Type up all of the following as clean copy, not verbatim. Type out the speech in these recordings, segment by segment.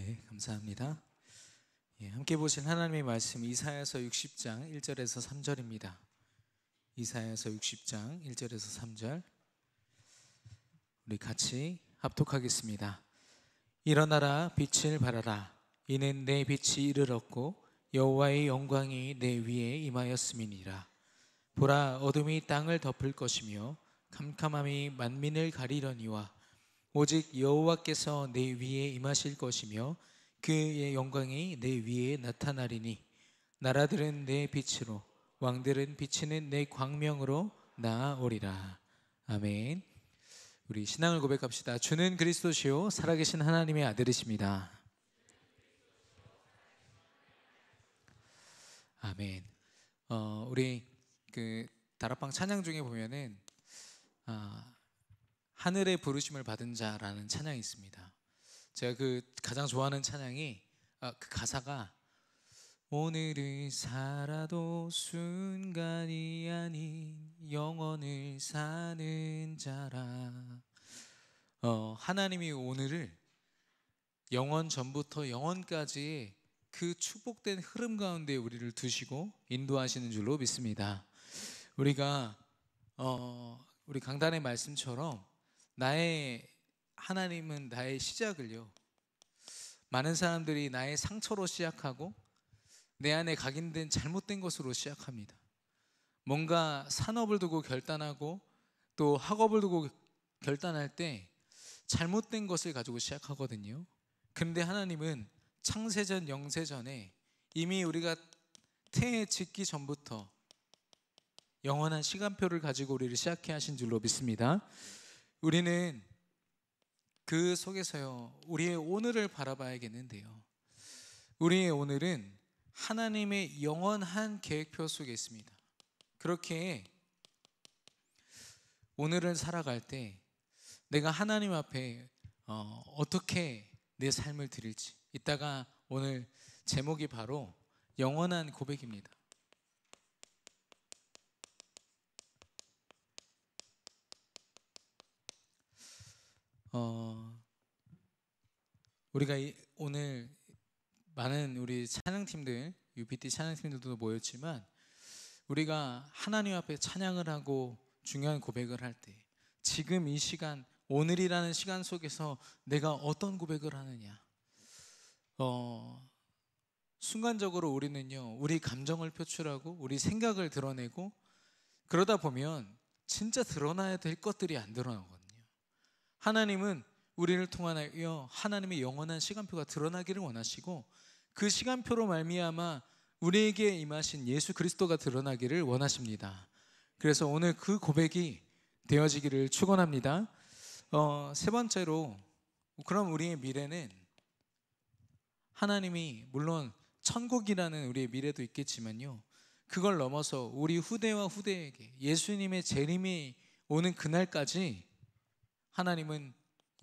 네, 감사합니다. 함께 보신 하나님의 말씀 이사야서 60장 1절에서 3절입니다. 이사야서 60장 1절에서 3절 우리 같이 합독하겠습니다. 일어나라, 빛을 발하라. 이는 내 빛이 이르렀고 여호와의 영광이 내 위에 임하였음이니라. 보라, 어둠이 땅을 덮을 것이며 캄캄함이 만민을 가리려니와 오직 여호와께서 내 위에 임하실 것이며 그의 영광이 내 위에 나타나리니 나라들은 내 빛으로 왕들은 비치는 내 광명으로 나아오리라. 아멘. 우리 신앙을 고백합시다. 주는 그리스도시요 살아계신 하나님의 아들이십니다. 아멘. 우리 다락방 찬양 중에 보면은 하늘의 부르심을 받은 자라는 찬양이 있습니다. 제가 가장 좋아하는 찬양이 그 가사가 오늘을 살아도 순간이 아닌 영원을 사는 자라. 하나님이 오늘을 영원 전부터 영원까지의 그 축복된 흐름 가운데 우리를 두시고 인도하시는 줄로 믿습니다. 우리가 우리 강단의 말씀처럼 하나님은 나의 시작을요, 많은 사람들이 나의 상처로 시작하고 내 안에 각인된 잘못된 것으로 시작합니다. 뭔가 산업을 두고 결단하고 또 학업을 두고 결단할 때 잘못된 것을 가지고 시작하거든요. 그런데 하나님은 창세전 영세전에 이미 우리가 태에 짓기 전부터 영원한 시간표를 가지고 우리를 시작해 하신 줄로 믿습니다. 우리는 그 속에서요, 우리의 오늘을 바라봐야겠는데요, 우리의 오늘은 하나님의 영원한 계획표 속에 있습니다. 그렇게 오늘을 살아갈 때 내가 하나님 앞에 어떻게 내 삶을 드릴지, 이따가 오늘 제목이 바로 영원한 고백입니다. 우리가 오늘 많은 우리 찬양팀들, UPT 찬양팀들도 모였지만 우리가 하나님 앞에 찬양을 하고 중요한 고백을 할 때 지금 이 시간, 오늘이라는 시간 속에서 내가 어떤 고백을 하느냐, 순간적으로 우리는요, 우리 감정을 표출하고 우리 생각을 드러내고 그러다 보면 진짜 드러나야 될 것들이 안 드러나거든요. 하나님은 우리를 통하여 하나님의 영원한 시간표가 드러나기를 원하시고 그 시간표로 말미암아 우리에게 임하신 예수 그리스도가 드러나기를 원하십니다. 그래서 오늘 그 고백이 되어지기를 축원합니다. 세 번째로, 그럼 우리의 미래는 하나님이 물론 천국이라는 우리의 미래도 있겠지만요, 그걸 넘어서 우리 후대와 후대에게 예수님의 재림이 오는 그날까지 하나님은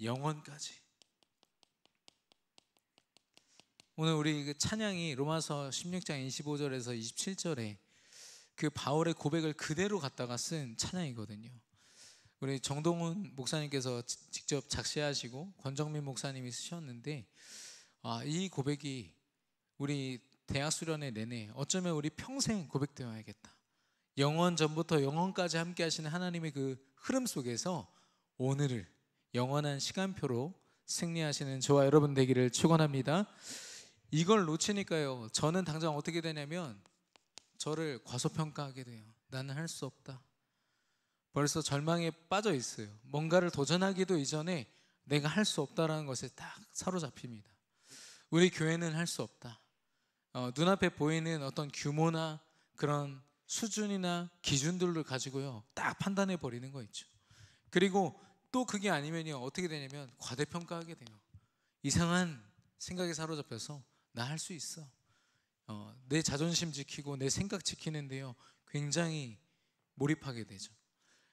영원까지. 오늘 우리 그 찬양이 로마서 16장 25절에서 27절에 그 바울의 고백을 그대로 갖다가 쓴 찬양이거든요. 우리 정동훈 목사님께서 직접 작시하시고 권정민 목사님이 쓰셨는데, 이 고백이 우리 대학 수련회 내내 어쩌면 우리 평생 고백되어야겠다. 영원 전부터 영원까지 함께 하시는 하나님의 그 흐름 속에서 오늘을 영원한 시간표로 승리하시는 저와 여러분 되기를 축원합니다. 이걸 놓치니까요, 저는 당장 어떻게 되냐면 저를 과소평가하게 돼요. 나는 할 수 없다. 벌써 절망에 빠져 있어요. 뭔가를 도전하기도 이전에 내가 할 수 없다라는 것에 딱 사로잡힙니다. 우리 교회는 할 수 없다. 눈앞에 보이는 어떤 규모나 그런 수준이나 기준들을 가지고요, 딱 판단해 버리는 거 있죠. 그리고 또 그게 아니면요, 어떻게 되냐면 과대평가하게 돼요. 이상한 생각에 사로잡혀서 나 할 수 있어, 내 자존심 지키고 내 생각 지키는데요 굉장히 몰입하게 되죠.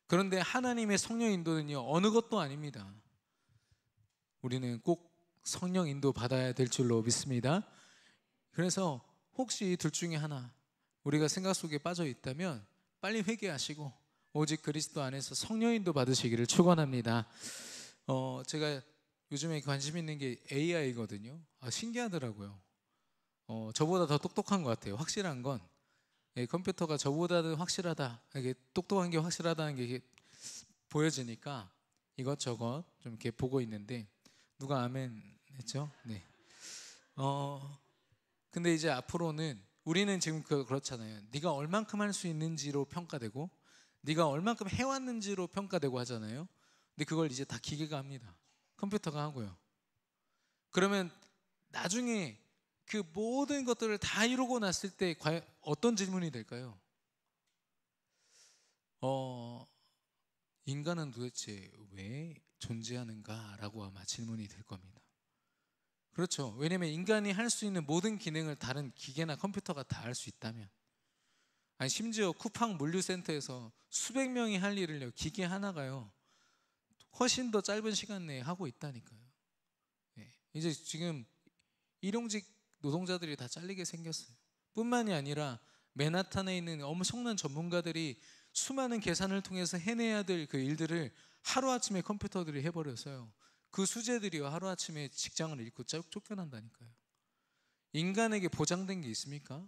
그런데 하나님의 성령 인도는요 어느 것도 아닙니다. 우리는 꼭 성령 인도 받아야 될 줄로 믿습니다. 그래서 혹시 이 둘 중에 하나 우리가 생각 속에 빠져 있다면 빨리 회개하시고 오직 그리스도 안에서 성령 인도 받으시기를 축원합니다. 제가 요즘에 관심 있는 게 AI거든요. 신기하더라고요. 저보다 더 똑똑한 것 같아요. 확실한 건 컴퓨터가 저보다도 확실하다, 이게 똑똑한 게 확실하다는 게 이게 보여지니까 이것저것 좀 이렇게 보고 있는데, 누가 아멘 했죠? 네. 근데 이제 앞으로는 우리는 지금 그렇잖아요. 네가 얼만큼 할 수 있는지로 평가되고 네가 얼만큼 해왔는지로 평가되고 하잖아요. 근데 그걸 이제 다 기계가 합니다. 컴퓨터가 하고요. 그러면 나중에 그 모든 것들을 다 이루고 났을 때 과연 어떤 질문이 될까요? 인간은 도대체 왜 존재하는가라고 아마 질문이 될 겁니다. 그렇죠. 왜냐하면 인간이 할 수 있는 모든 기능을 다른 기계나 컴퓨터가 다 할 수 있다면, 아니 심지어 쿠팡 물류센터에서 수백 명이 할 일을요, 기계 하나가요 훨씬 더 짧은 시간 내에 하고 있다니까요. 이제 지금 일용직 노동자들이 다 잘리게 생겼어요. 뿐만이 아니라 맨하탄에 있는 엄청난 전문가들이 수많은 계산을 통해서 해내야 될 그 일들을 하루아침에 컴퓨터들이 해버려서요, 그 수재들이요 하루아침에 직장을 잃고 쫓겨난다니까요. 인간에게 보장된 게 있습니까?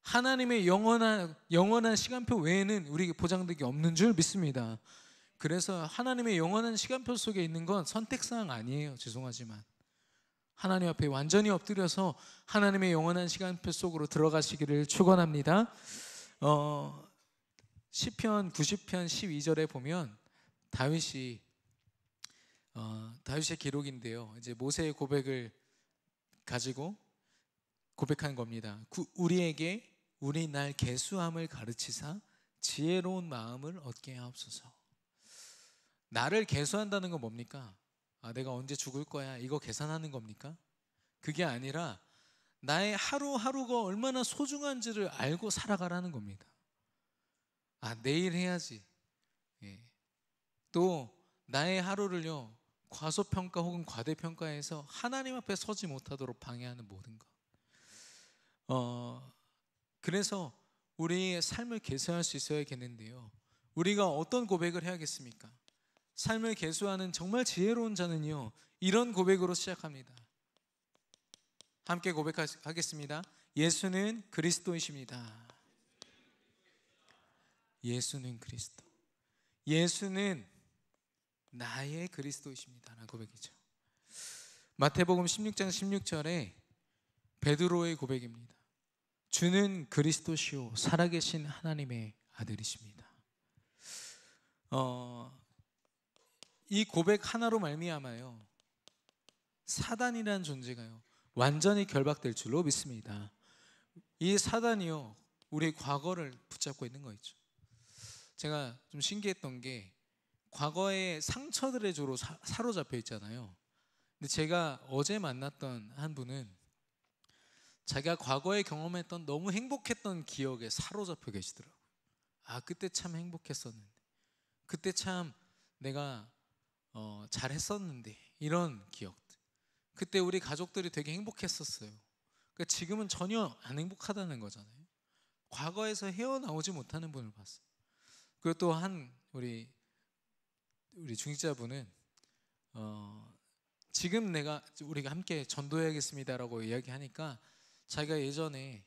하나님의 영원한 시간표 외에는 우리에게 보장된 게 없는 줄 믿습니다. 그래서 하나님의 영원한 시간표 속에 있는 건 선택사항 아니에요. 죄송하지만 하나님 앞에 완전히 엎드려서 하나님의 영원한 시간표 속으로 들어가시기를 축원합니다. 시편 90편 12절에 보면 다윗의 기록인데요, 이제 모세의 고백을 가지고 고백한 겁니다. 우리 날 계수함을 가르치사 지혜로운 마음을 얻게 하옵소서. 나를 계수한다는 건 뭡니까? 내가 언제 죽을 거야, 이거 계산하는 겁니까? 그게 아니라 나의 하루하루가 얼마나 소중한지를 알고 살아가라는 겁니다. 내일 해야지. 또 나의 하루를요 과소평가 혹은 과대평가해서 하나님 앞에 서지 못하도록 방해하는 모든 것. 그래서 우리의 삶을 개수할 수 있어야겠는데요, 우리가 어떤 고백을 해야겠습니까? 삶을 개수하는 정말 지혜로운 자는요 이런 고백으로 시작합니다. 함께 고백하겠습니다. 예수는 그리스도이십니다. 예수는 그리스도. 예수는 나의 그리스도이십니다 라는 고백이죠. 마태복음 16장 16절에 베드로의 고백입니다. 주는 그리스도시요 살아계신 하나님의 아들이십니다. 이 고백 하나로 말미암아요 사단이라는 존재가요 완전히 결박될 줄로 믿습니다. 이 사단이요 우리의 과거를 붙잡고 있는 거 있죠. 제가 좀 신기했던 게 과거의 상처들에 주로 사로잡혀 있잖아요. 근데 제가 어제 만났던 한 분은 자기가 과거에 경험했던 너무 행복했던 기억에 사로잡혀 계시더라고요. 그때 참 행복했었는데, 그때 참 내가 잘했었는데, 이런 기억들. 그때 우리 가족들이 되게 행복했었어요. 그러니까 지금은 전혀 안 행복하다는 거잖아요. 과거에서 헤어나오지 못하는 분을 봤어요. 그리고 또 한 우리 중직자분은 지금 우리가 함께 전도해야겠습니다라고 이야기하니까 자기가 예전에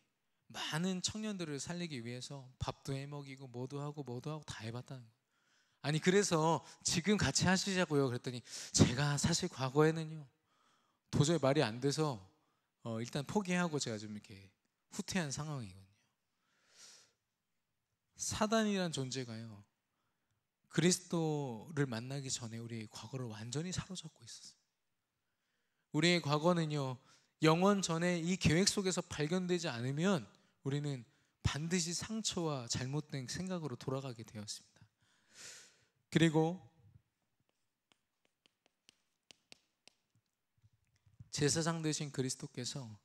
많은 청년들을 살리기 위해서 밥도 해먹이고 뭐도 하고 다 해봤다는 거예요. 아니 그래서 지금 같이 하시자고요 그랬더니 제가 사실 과거에는요 도저히 말이 안 돼서 일단 포기하고 제가 좀 이렇게 후퇴한 상황이거든요. 사단이란 존재가요 그리스도를 만나기 전에 우리의 과거를 완전히 사로잡고 있었어요. 우리의 과거는요 영원 전에 이 계획 속에서 발견되지 않으면 우리는 반드시 상처와 잘못된 생각으로 돌아가게 되었습니다. 그리고 제사장 되신 그리스도께서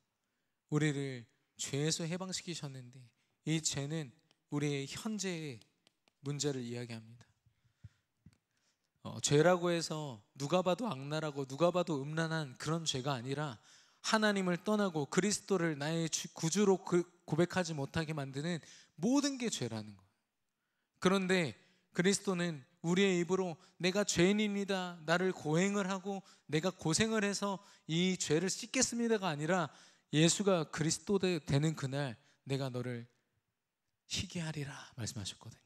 우리를 죄에서 해방시키셨는데 이 죄는 우리의 현재의 문제를 이야기합니다. 죄라고 해서 누가 봐도 악랄하고 누가 봐도 음란한 그런 죄가 아니라 하나님을 떠나고 그리스도를 나의 구주로 고백하지 못하게 만드는 모든 게 죄라는 거예요. 그런데 그리스도는 우리의 입으로 내가 죄인입니다, 나를 고행을 하고 내가 고생을 해서 이 죄를 씻겠습니다가 아니라 예수가 그리스도 되는 그날 내가 너를 희게 하리라 말씀하셨거든요.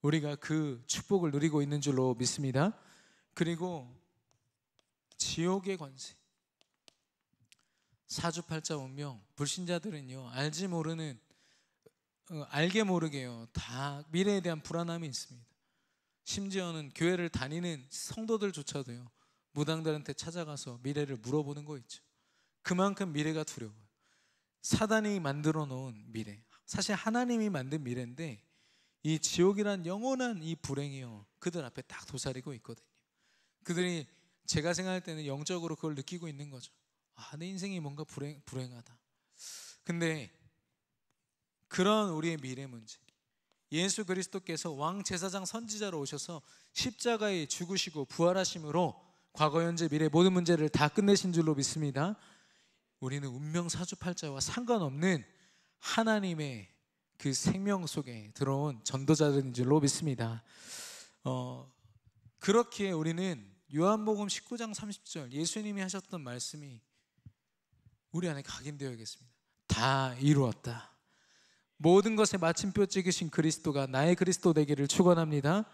우리가 그 축복을 누리고 있는 줄로 믿습니다. 그리고 지옥의 관세, 사주팔자 운명, 불신자들은요 알게 모르게요 다 미래에 대한 불안함이 있습니다. 심지어는 교회를 다니는 성도들조차도요 무당들한테 찾아가서 미래를 물어보는 거 있죠. 그만큼 미래가 두려워요. 사단이 만들어 놓은 미래, 사실 하나님이 만든 미래인데 이 지옥이란 영원한 이 불행이요 그들 앞에 딱 도사리고 있거든요. 그들이 제가 생각할 때는 영적으로 그걸 느끼고 있는 거죠. 내 인생이 뭔가 불행하다. 근데 그런 우리의 미래 문제, 예수 그리스도께서 왕제사장 선지자로 오셔서 십자가에 죽으시고 부활하심으로 과거 현재 미래 모든 문제를 다 끝내신 줄로 믿습니다. 우리는 운명 사주팔자와 상관없는 하나님의 그 생명 속에 들어온 전도자들인 줄로 믿습니다. 그렇기에 우리는 요한복음 19장 30절 예수님이 하셨던 말씀이 우리 안에 각인되어야겠습니다. 다 이루었다. 모든 것에 마침표 찍으신 그리스도가 나의 그리스도 되기를 축원합니다.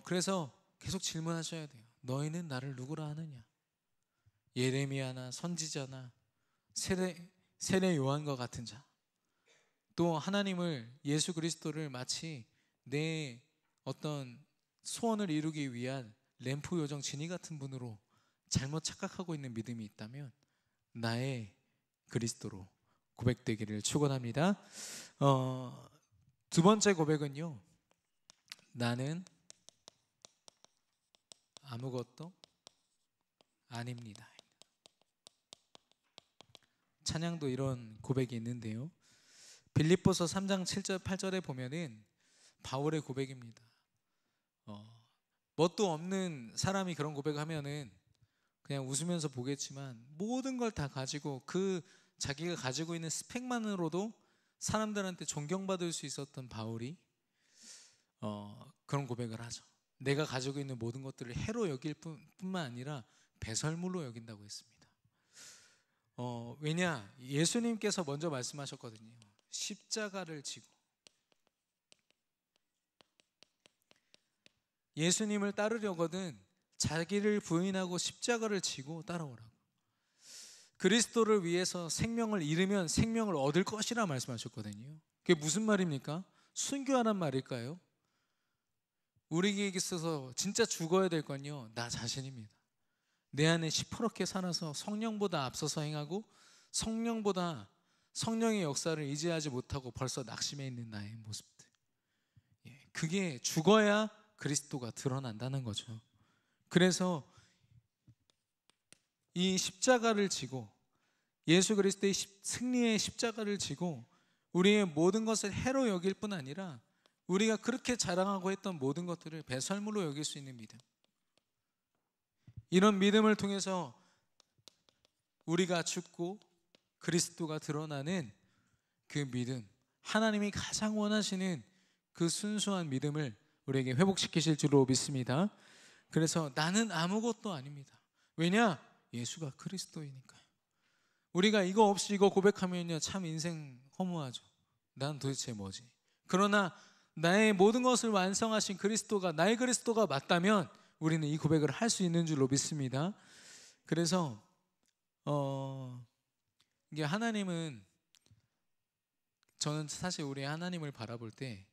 그래서 계속 질문하셔야 돼요. 너희는 나를 누구라 하느냐? 예레미야나 선지자나 세례 요한과 같은 자, 또 하나님을, 예수 그리스도를 마치 내 어떤 소원을 이루기 위한 램프 요정 지니 같은 분으로 잘못 착각하고 있는 믿음이 있다면 나의 그리스도로 고백되기를 축원합니다. 두 번째 고백은요, 나는 아무것도 아닙니다. 찬양도 이런 고백이 있는데요, 빌립보서 3장 7절 8절에 보면은 바울의 고백입니다. 뭣도 없는 사람이 그런 고백을 하면은 그냥 웃으면서 보겠지만 모든 걸 다 가지고 그 자기가 가지고 있는 스펙만으로도 사람들한테 존경받을 수 있었던 바울이 그런 고백을 하죠. 내가 가지고 있는 모든 것들을 해로 여길 뿐만 아니라 배설물로 여긴다고 했습니다. 왜냐? 예수님께서 먼저 말씀하셨거든요. 십자가를 지고, 예수님을 따르려거든 자기를 부인하고 십자가를 지고 따라오라고. 그리스도를 위해서 생명을 잃으면 생명을 얻을 것이라 말씀하셨거든요. 그게 무슨 말입니까? 순교하란 말일까요? 우리에게 있어서 진짜 죽어야 될 건요, 나 자신입니다. 내 안에 시퍼렇게 살아서 성령보다 앞서서 행하고 성령의 역사를 의지하지 못하고 벌써 낙심해 있는 나의 모습들, 그게 죽어야 그리스도가 드러난다는 거죠. 그래서 이 십자가를 지고, 예수 그리스도의 승리의 십자가를 지고 우리의 모든 것을 해로 여길 뿐 아니라 우리가 그렇게 자랑하고 했던 모든 것들을 배설물로 여길 수 있는 믿음, 이런 믿음을 통해서 우리가 죽고 그리스도가 드러나는 그 믿음, 하나님이 가장 원하시는 그 순수한 믿음을 우리에게 회복시키실 줄로 믿습니다. 그래서 나는 아무것도 아닙니다. 왜냐? 예수가 그리스도이니까요. 우리가 이거 없이 이거 고백하면요 참 인생 허무하죠. 난 도대체 뭐지? 그러나 나의 모든 것을 완성하신 그리스도가, 나의 그리스도가 맞다면 우리는 이 고백을 할 수 있는 줄로 믿습니다. 그래서 이게 하나님은, 저는 사실 우리 하나님을 바라볼 때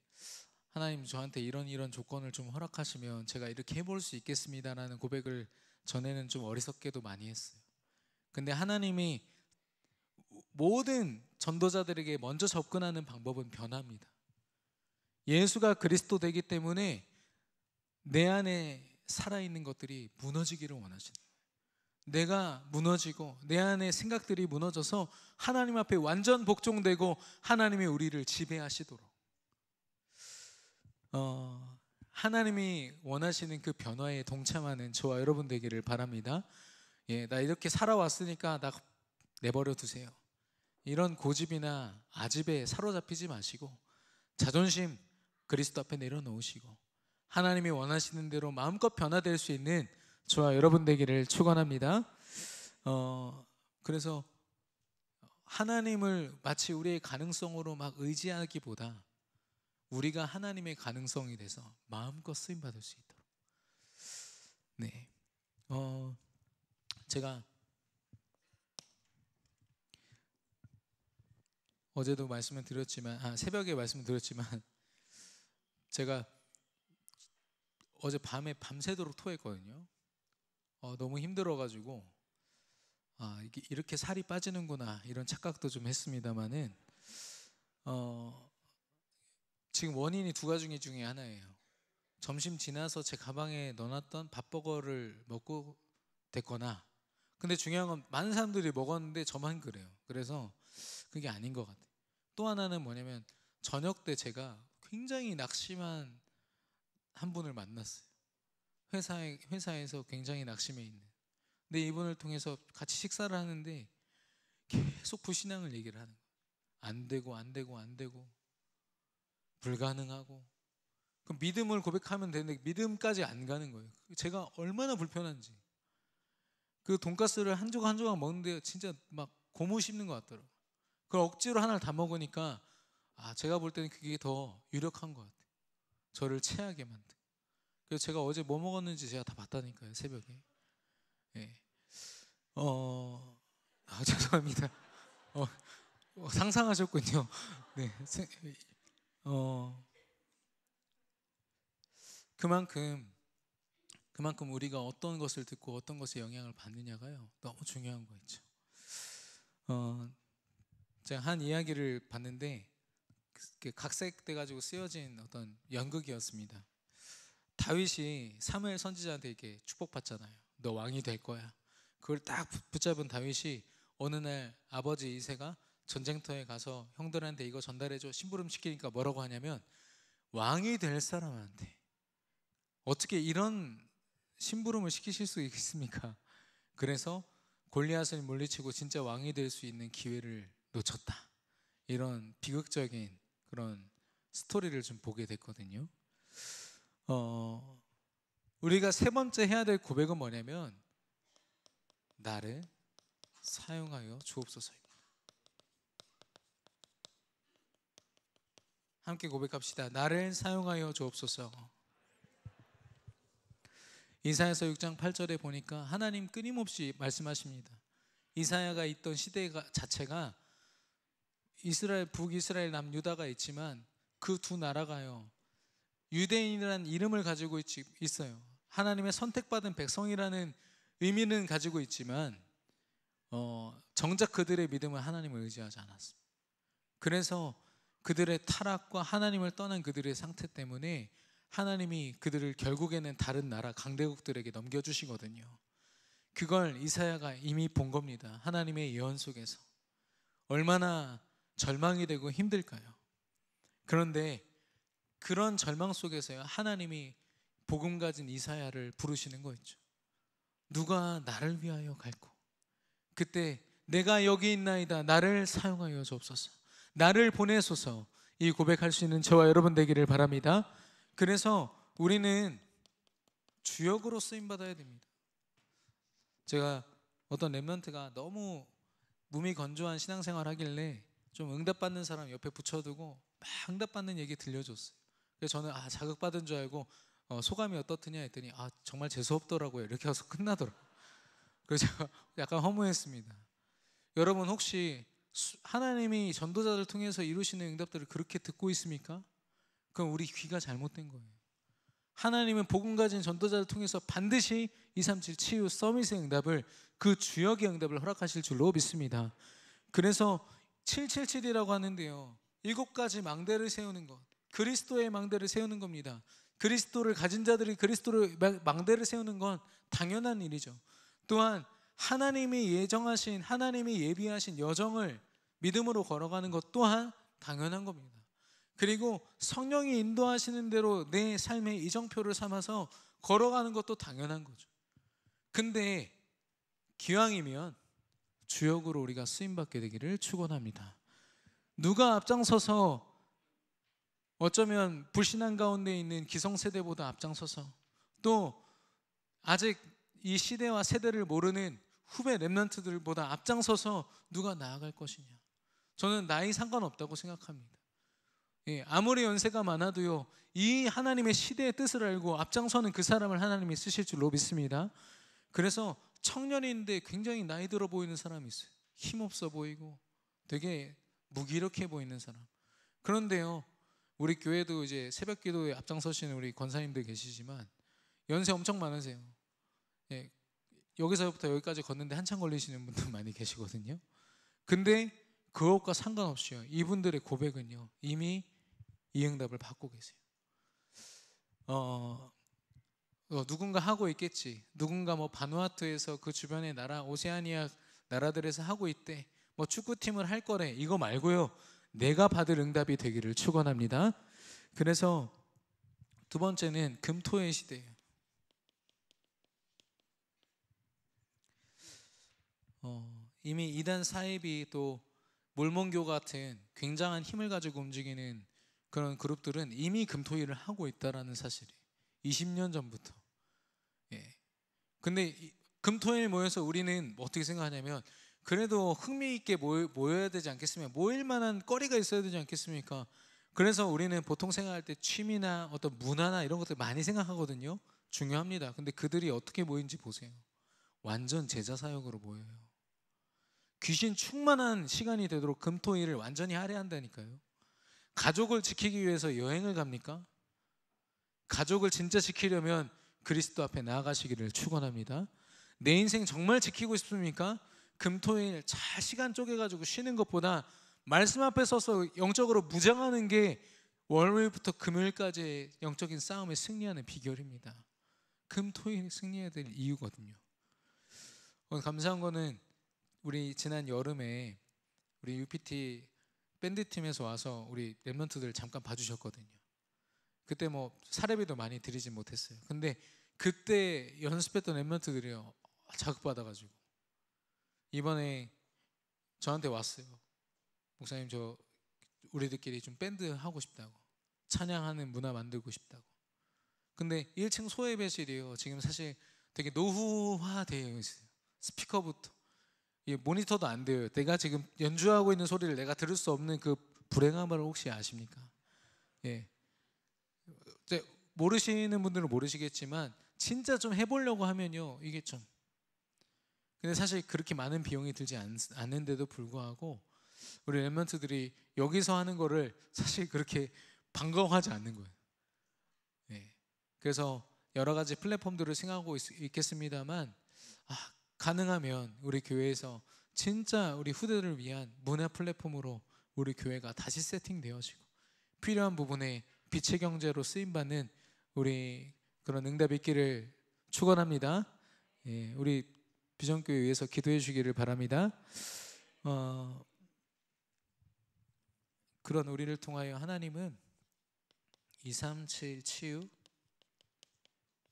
하나님 저한테 이런 조건을 좀 허락하시면 제가 이렇게 해볼 수 있겠습니다라는 고백을 전에는 좀 어리석게도 많이 했어요. 근데 하나님이 모든 전도자들에게 먼저 접근하는 방법은 변합니다. 예수가 그리스도 되기 때문에 내 안에 살아있는 것들이 무너지기를 원하시는 거예요. 내가 무너지고 내 안에 생각들이 무너져서 하나님 앞에 완전 복종되고 하나님이 우리를 지배하시도록 하나님이 원하시는 그 변화에 동참하는 저와 여러분 되기를 바랍니다. 나 이렇게 살아왔으니까 나 내버려 두세요, 이런 고집이나 아집에 사로잡히지 마시고 자존심 그리스도 앞에 내려놓으시고 하나님이 원하시는 대로 마음껏 변화될 수 있는 저와 여러분 되기를 축원합니다. 그래서 하나님을 마치 우리의 가능성으로 막 의지하기보다 우리가 하나님의 가능성이 돼서 마음껏 쓰임 받을 수 있도록. 네, 제가 어제도 말씀을 드렸지만, 새벽에 말씀을 드렸지만, 제가 어제 밤에 밤새도록 토했거든요. 너무 힘들어가지고 이게 이렇게 살이 빠지는구나 이런 착각도 좀 했습니다만은 지금 원인이 두 가지 중에 하나예요. 점심 지나서 제 가방에 넣어놨던 밥버거를 먹고 됐거나, 근데 중요한 건 많은 사람들이 먹었는데 저만 그래요. 그래서 그게 아닌 것 같아요. 또 하나는 뭐냐면 저녁 때 제가 굉장히 낙심한 한 분을 만났어요. 회사에서 굉장히 낙심해 있는. 근데 이분을 통해서 같이 식사를 하는데 계속 불신앙을 얘기를 하는 거예요. 안 되고 불가능하고. 그럼 믿음을 고백하면 되는데 믿음까지 안 가는 거예요. 제가 얼마나 불편한지. 그 돈가스를 한 조각 한 조각 먹는데 진짜 막 고무 씹는 것 같더라고요. 그걸 억지로 하나를 다 먹으니까 제가 볼 때는 그게 더 유력한 것 같아요. 저를 체하게 만든. 그래서 제가 어제 뭐 먹었는지 제가 다 봤다니까요, 새벽에. 네. 죄송합니다. 상상하셨군요. 네. 그만큼 우리가 어떤 것을 듣고 어떤 것에 영향을 받느냐가요, 너무 중요한 거 있죠. 제가 한 이야기를 봤는데 각색돼 가지고 쓰여진 어떤 연극이었습니다. 다윗이 사무엘 선지자한테 이렇게 축복받잖아요. 너 왕이 될 거야. 그걸 딱 붙잡은 다윗이 어느 날 아버지 이새가 전쟁터에 가서 형들한테 이거 전달해줘 심부름 시키니까 뭐라고 하냐면, 왕이 될 사람한테 어떻게 이런 심부름을 시키실 수 있습니까? 그래서 골리앗을 물리치고 진짜 왕이 될 수 있는 기회를 놓쳤다. 이런 비극적인 그런 스토리를 좀 보게 됐거든요. 우리가 세 번째 해야 될 고백은 뭐냐면, 나를 사용하여 주옵소서입니다. 함께 고백합시다. 나를 사용하여 주옵소서. 이사야서 6장 8절에 보니까 하나님 끊임없이 말씀하십니다. 이사야가 있던 시대 자체가 이스라엘, 북이스라엘, 남유다가 있지만 그 두 나라가요, 유대인이라는 이름을 가지고 있어요. 하나님의 선택받은 백성이라는 의미는 가지고 있지만 정작 그들의 믿음은 하나님을 의지하지 않았습니다. 그래서 그들의 타락과 하나님을 떠난 그들의 상태 때문에 하나님이 그들을 결국에는 다른 나라 강대국들에게 넘겨주시거든요. 그걸 이사야가 이미 본 겁니다. 하나님의 예언 속에서. 얼마나 절망이 되고 힘들까요? 그런데 그런 절망 속에서요, 하나님이 복음 가진 이사야를 부르시는 거 있죠. 누가 나를 위하여 갈고, 그때 내가 여기 있나이다, 나를 사용하여 주옵소서, 나를 보내소서, 이 고백할 수 있는 저와 여러분 되기를 바랍니다. 그래서 우리는 주역으로 쓰임받아야 됩니다. 제가 어떤 랩런트가 너무 몸이 건조한 신앙생활 하길래 좀 응답받는 사람 옆에 붙여두고 막 응답받는 얘기 들려줬어요. 그래서 저는 자극받은 줄 알고 소감이 어떻더냐 했더니 정말 재수없더라고요, 이렇게 해서 끝나더라고요. 그래서 제가 약간 허무했습니다. 여러분 혹시 하나님이 전도자들 통해서 이루시는 응답들을 그렇게 듣고 있습니까? 그럼 우리 귀가 잘못된 거예요. 하나님은 복음 가진 전도자를 통해서 반드시 237 치유 서밋의 응답을, 그 주역의 응답을 허락하실 줄로 믿습니다. 그래서 777이라고 하는데요, 7가지 망대를 세우는 것, 그리스도의 망대를 세우는 겁니다. 그리스도를 가진 자들이 그리스도를 망대를 세우는 건 당연한 일이죠. 또한 하나님이 예정하신, 하나님이 예비하신 여정을 믿음으로 걸어가는 것 또한 당연한 겁니다. 그리고 성령이 인도하시는 대로 내 삶의 이정표를 삼아서 걸어가는 것도 당연한 거죠. 근데 기왕이면 주역으로 우리가 쓰임받게 되기를 축원합니다. 누가 앞장서서 어쩌면 불신앙 가운데 있는 기성세대보다 앞장서서, 또 아직 이 시대와 세대를 모르는 후배 렘넌트들보다 앞장서서 누가 나아갈 것이냐. 저는 나이 상관없다고 생각합니다. 아무리 연세가 많아도요, 이 하나님의 시대의 뜻을 알고 앞장서는 그 사람을 하나님이 쓰실 줄로 믿습니다. 그래서 청년인데 굉장히 나이 들어 보이는 사람이 있어요. 힘없어 보이고 되게 무기력해 보이는 사람. 그런데요, 우리 교회도 이제 새벽 기도에 앞장서시는 우리 권사님들 계시지만 연세 엄청 많으세요. 여기서부터 여기까지 걷는데 한참 걸리시는 분들 많이 계시거든요. 근데 그것과 상관없이요, 이분들의 고백은요 이미 이 응답을 받고 계세요. 누군가 하고 있겠지. 누군가 뭐 바누아투에서 그 주변의 나라, 오세아니아 나라들에서 하고 있대. 뭐 축구팀을 할 거래. 이거 말고요, 내가 받을 응답이 되기를 축원합니다. 그래서 두 번째는 금토의 시대예요. 이미 이단 사입이 또 몰몬교 같은 굉장한 힘을 가지고 움직이는 그런 그룹들은 이미 금토일을 하고 있다라는 사실이 20년 전부터. 근데 금토일 모여서 우리는 어떻게 생각하냐면, 그래도 흥미있게 모여야 되지 않겠습니까? 모일 만한 거리가 있어야 되지 않겠습니까? 그래서 우리는 보통 생각할 때 취미나 어떤 문화나 이런 것들 많이 생각하거든요. 중요합니다. 근데 그들이 어떻게 모인지 보세요. 완전 제자 사역으로 모여요. 귀신 충만한 시간이 되도록 금토일을 완전히 할애한다니까요. 가족을 지키기 위해서 여행을 갑니까? 가족을 진짜 지키려면 그리스도 앞에 나아가시기를 축원합니다. 내 인생 정말 지키고 싶습니까? 금토일 잘 시간 쪼개가지고 쉬는 것보다 말씀 앞에 서서 영적으로 무장하는 게 월요일부터 금요일까지의 영적인 싸움에 승리하는 비결입니다. 금토일 승리해야 될 이유거든요. 오늘 감사한 거는 우리 지난 여름에 우리 UPT 밴드팀에서 와서 우리 랩런트들 잠깐 봐주셨거든요. 그때 뭐 사례비도 많이 드리지 못했어요. 근데 그때 연습했던 랩런트들이요, 자극받아가지고 이번에 저한테 왔어요. 목사님, 저 우리들끼리 좀 밴드 하고 싶다고, 찬양하는 문화 만들고 싶다고. 근데 1층 소예배실이에요. 지금 사실 되게 노후화되어 있어요. 스피커부터 모니터도 안 돼요. 내가 지금 연주하고 있는 소리를 내가 들을 수 없는 그 불행함을 혹시 아십니까? 모르시는 분들은 모르시겠지만 진짜 좀 해보려고 하면요, 이게 좀, 근데 사실 그렇게 많은 비용이 들지 않는데도 불구하고 우리 랩런트들이 여기서 하는 거를 사실 그렇게 반가워하지 않는 거예요. 그래서 여러 가지 플랫폼들을 생각하고 있겠습니다만, 가능하면 우리 교회에서 진짜 우리 후대들을 위한 문화 플랫폼으로 우리 교회가 다시 세팅되어지고 필요한 부분에 빛의 경제로 쓰임받는 우리 그런 응답이 있기를 축원합니다. 우리 비전교회 위해서 기도해 주기를 바랍니다. 그런 우리를 통하여 하나님은 237 치유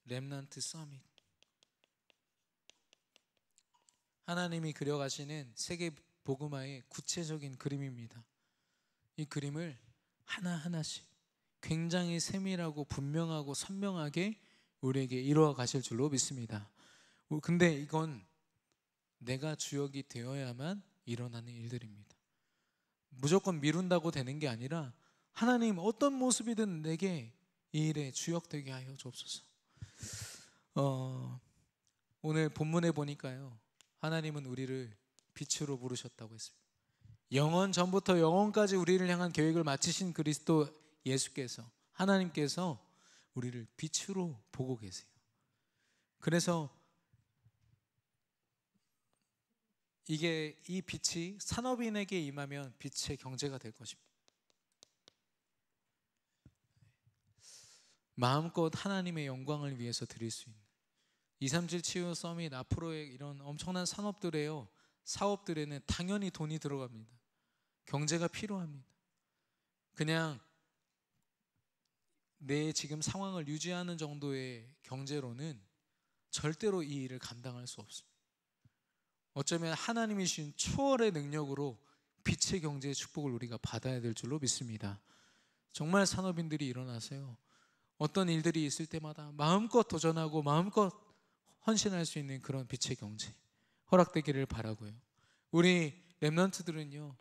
렘넌트 서밋, 하나님이 그려가시는 세계 복음화의 구체적인 그림입니다. 이 그림을 하나하나씩 굉장히 세밀하고 분명하고 선명하게 우리에게 이루어 가실 줄로 믿습니다. 근데 이건 내가 주역이 되어야만 일어나는 일들입니다. 무조건 미룬다고 되는 게 아니라 하나님 어떤 모습이든 내게 이 일에 주역되게 하여 주옵소서. 오늘 본문에 보니까요, 하나님은 우리를 빛으로 부르셨다고 했습니다. 영원 전부터 영원까지 우리를 향한 계획을 마치신 그리스도 예수께서, 하나님께서 우리를 빛으로 보고 계세요. 그래서 이 빛이 산업인에게 임하면 빛의 경제가 될 것입니다. 마음껏 하나님의 영광을 위해서 드릴 수 있는 237 치유 서밋 앞으로의 이런 엄청난 산업들에요, 사업들에는 당연히 돈이 들어갑니다. 경제가 필요합니다. 그냥 내 지금 상황을 유지하는 정도의 경제로는 절대로 이 일을 감당할 수 없습니다. 어쩌면 하나님이 주신 초월의 능력으로 빛의 경제의 축복을 우리가 받아야 될 줄로 믿습니다. 정말 산업인들이 일어나세요. 어떤 일들이 있을 때마다 마음껏 도전하고 마음껏 헌신할 수 있는 그런 빛의 경제 허락되기를 바라고요. 우리 렘넌트들은요,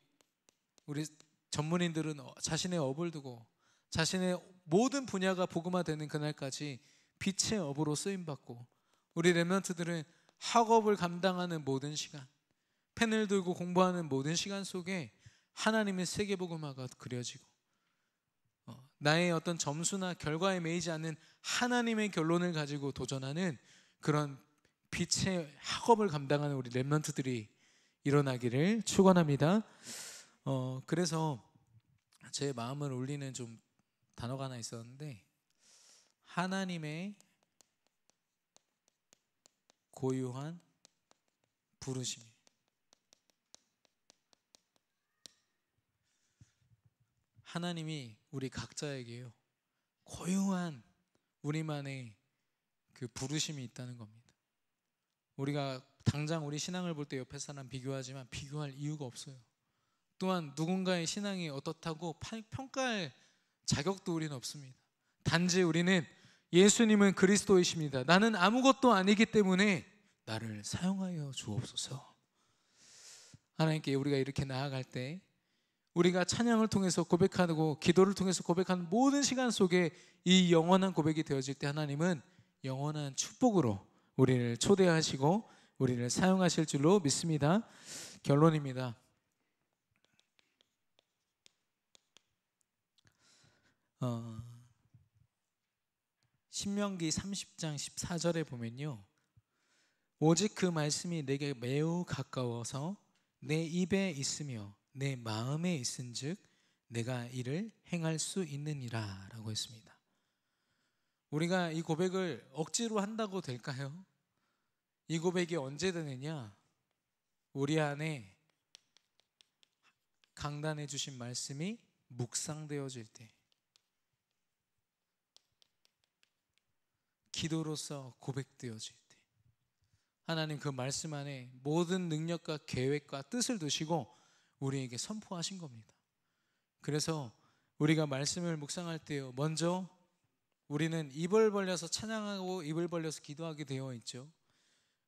우리 전문인들은 자신의 업을 두고 자신의 모든 분야가 복음화되는 그날까지 빛의 업으로 쓰임받고, 우리 렘넌트들은 학업을 감당하는 모든 시간, 펜을 들고 공부하는 모든 시간 속에 하나님의 세계복음화가 그려지고, 나의 어떤 점수나 결과에 매이지 않는 하나님의 결론을 가지고 도전하는 그런 빛의 학업을 감당하는 우리 렘넌트들이 일어나기를 축원합니다. 그래서 제 마음을 울리는 좀 단어가 하나 있었는데, 하나님의 고유한 부르심. 하나님이 우리 각자에게요, 고유한 우리만의 그 부르심이 있다는 겁니다. 우리가 당장 우리 신앙을 볼 때 옆에 사람 비교하지만 비교할 이유가 없어요. 또한 누군가의 신앙이 어떻다고 평가할 자격도 우리는 없습니다. 단지 우리는 예수님은 그리스도이십니다, 나는 아무것도 아니기 때문에 나를 사용하여 주옵소서. 하나님께 우리가 이렇게 나아갈 때, 우리가 찬양을 통해서 고백하고 기도를 통해서 고백하는 모든 시간 속에 이 영원한 고백이 되어질 때, 하나님은 영원한 축복으로 우리를 초대하시고 우리를 사용하실 줄로 믿습니다. 결론입니다. 신명기 30장 14절에 보면요, 오직 그 말씀이 내게 매우 가까워서 내 입에 있으며 내 마음에 있은즉 내가 이를 행할 수 있느니라 라고 했습니다. 우리가 이 고백을 억지로 한다고 될까요? 이 고백이 언제 되느냐? 우리 안에 강단해 주신 말씀이 묵상되어질 때, 기도로서 고백되어질 때, 하나님 그 말씀 안에 모든 능력과 계획과 뜻을 두시고 우리에게 선포하신 겁니다. 그래서 우리가 말씀을 묵상할 때요, 먼저 우리는 입을 벌려서 찬양하고 입을 벌려서 기도하게 되어 있죠.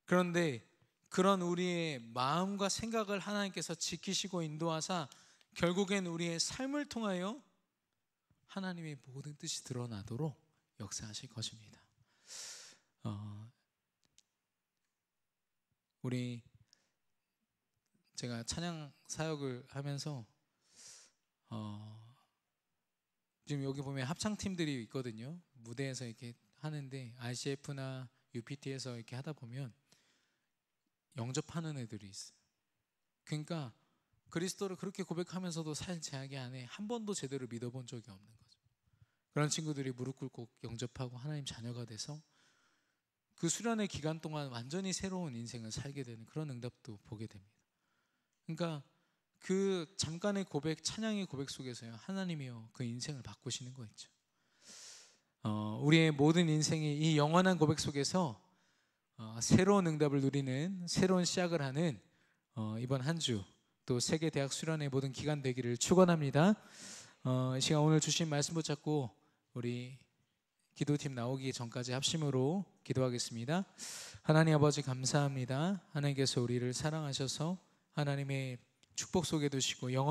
그런데 그런 우리의 마음과 생각을 하나님께서 지키시고 인도하사 결국엔 우리의 삶을 통하여 하나님의 모든 뜻이 드러나도록 역사하실 것입니다. 제가 찬양 사역을 하면서 지금 여기 보면 합창팀들이 있거든요. 무대에서 이렇게 하는데 ICF나 UPT에서 이렇게 하다 보면 영접하는 애들이 있어요. 그러니까 그리스도를 그렇게 고백하면서도 살 제약이 안에 한 번도 제대로 믿어본 적이 없는 거죠. 그런 친구들이 무릎 꿇고 영접하고 하나님 자녀가 돼서 그 수련의 기간 동안 완전히 새로운 인생을 살게 되는 그런 응답도 보게 됩니다. 그러니까 그 잠깐의 고백, 찬양의 고백 속에서요, 하나님이요 그 인생을 바꾸시는 거 있죠. 우리의 모든 인생이 이 영원한 고백 속에서 새로운 응답을 누리는, 새로운 시작을 하는 이번 한 주 또 세계 대학 수련의 모든 기간 되기를 축원합니다. 이 시간 오늘 주신 말씀 붙잡고 우리 기도팀 나오기 전까지 합심으로 기도하겠습니다. 하나님 아버지 감사합니다. 하나님께서 우리를 사랑하셔서 하나님의 축복 속에 두시고 영원